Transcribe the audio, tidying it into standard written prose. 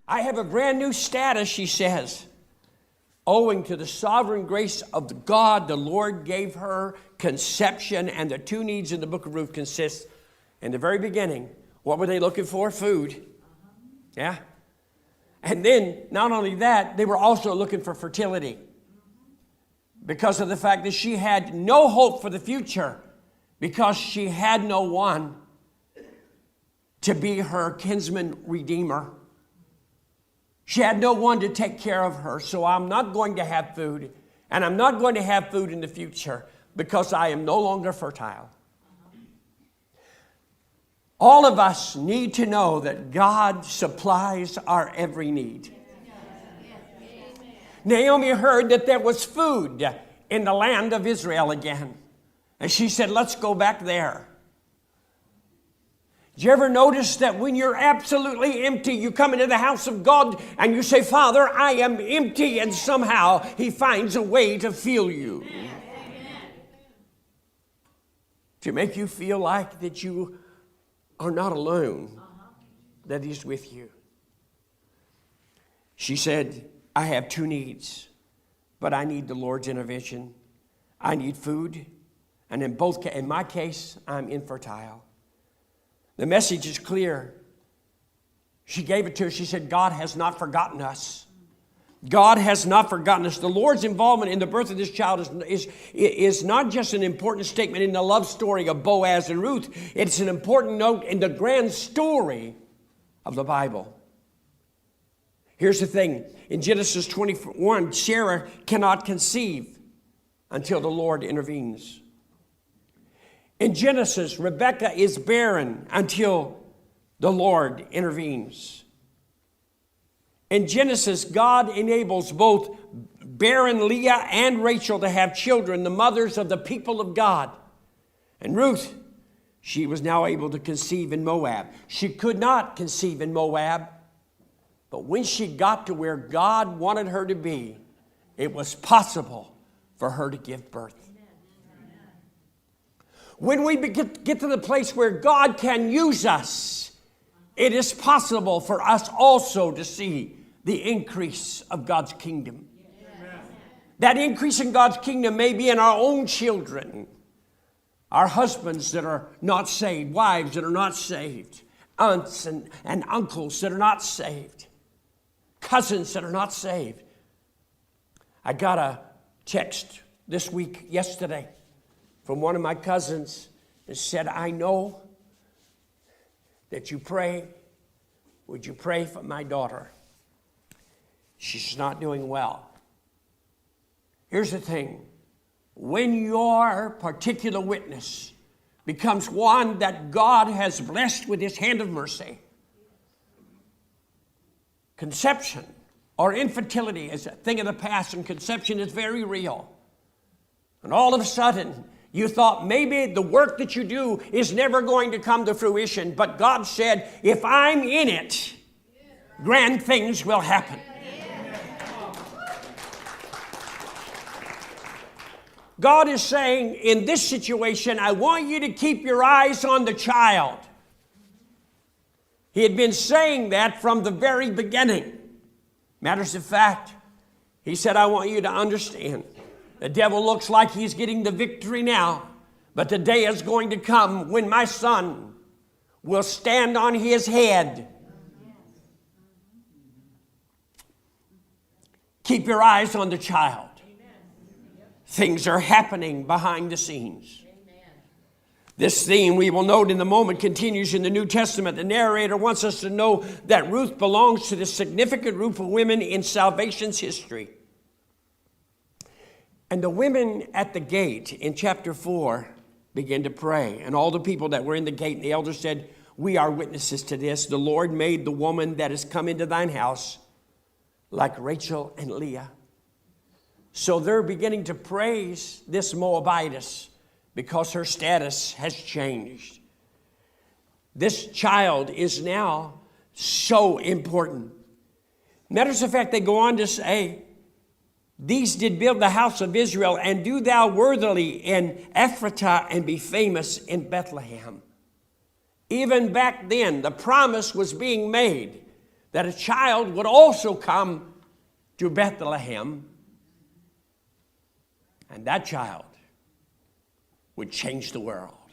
I have a brand new status, she says. Owing to the sovereign grace of God, the Lord gave her conception, and the two needs in the book of Ruth consist, in the very beginning, what were they looking for? Food. Yeah. And then, not only that, they were also looking for fertility. Because of the fact that she had no hope for the future, because she had no one to be her kinsman redeemer. She had no one to take care of her, so I'm not going to have food, and I'm not going to have food in the future because I am no longer fertile. All of us need to know that God supplies our every need. Naomi heard that there was food in the land of Israel again, and she said, let's go back there. Did you ever notice that when you're absolutely empty, you come into the house of God and you say, Father, I am empty, and somehow He finds a way to fill you. Amen. To make you feel like that you are not alone, that He's with you. She said, I have two needs, but I need the Lord's intervention. I need food, and in my case, I'm infertile. The message is clear. She gave it to her. She said, God has not forgotten us. God has not forgotten us. The Lord's involvement in the birth of this child is not just an important statement in the love story of Boaz and Ruth. It's an important note in the grand story of the Bible. Here's the thing. In Genesis 21, Sarah cannot conceive until the Lord intervenes. In Genesis, Rebekah is barren until the Lord intervenes. In Genesis, God enables both barren Leah and Rachel to have children, the mothers of the people of God. And Ruth, she was now able to conceive in Moab. She could not conceive in Moab, but when she got to where God wanted her to be, it was possible for her to give birth. When we get to the place where God can use us, it is possible for us also to see the increase of God's kingdom. Amen. That increase in God's kingdom may be in our own children, our husbands that are not saved, wives that are not saved, aunts and uncles that are not saved, cousins that are not saved. I got a text yesterday, from one of my cousins that said, I know that you pray. Would you pray for my daughter? She's not doing well. Here's the thing. When your particular witness becomes one that God has blessed with His hand of mercy, conception or infertility is a thing of the past, and conception is very real. And all of a sudden, you thought maybe the work that you do is never going to come to fruition. But God said, if I'm in it, grand things will happen. God is saying, in this situation, I want you to keep your eyes on the child. He had been saying that from the very beginning. Matters of fact, He said, I want you to understand. The devil looks like he's getting the victory now, but the day is going to come when my son will stand on his head. Keep your eyes on the child. Things are happening behind the scenes. This theme, we will note in the moment, continues in the New Testament. The narrator wants us to know that Ruth belongs to the significant group of women in salvation's history. And the women at the gate in chapter 4 began to pray. And all the people that were in the gate, and the elders said, we are witnesses to this. The Lord made the woman that has come into thine house like Rachel and Leah. So they're beginning to praise this Moabitess because her status has changed. This child is now so important. Matters of fact, they go on to say, these did build the house of Israel, and do thou worthily in Ephratah, and be famous in Bethlehem. Even back then, the promise was being made that a child would also come to Bethlehem, and that child would change the world.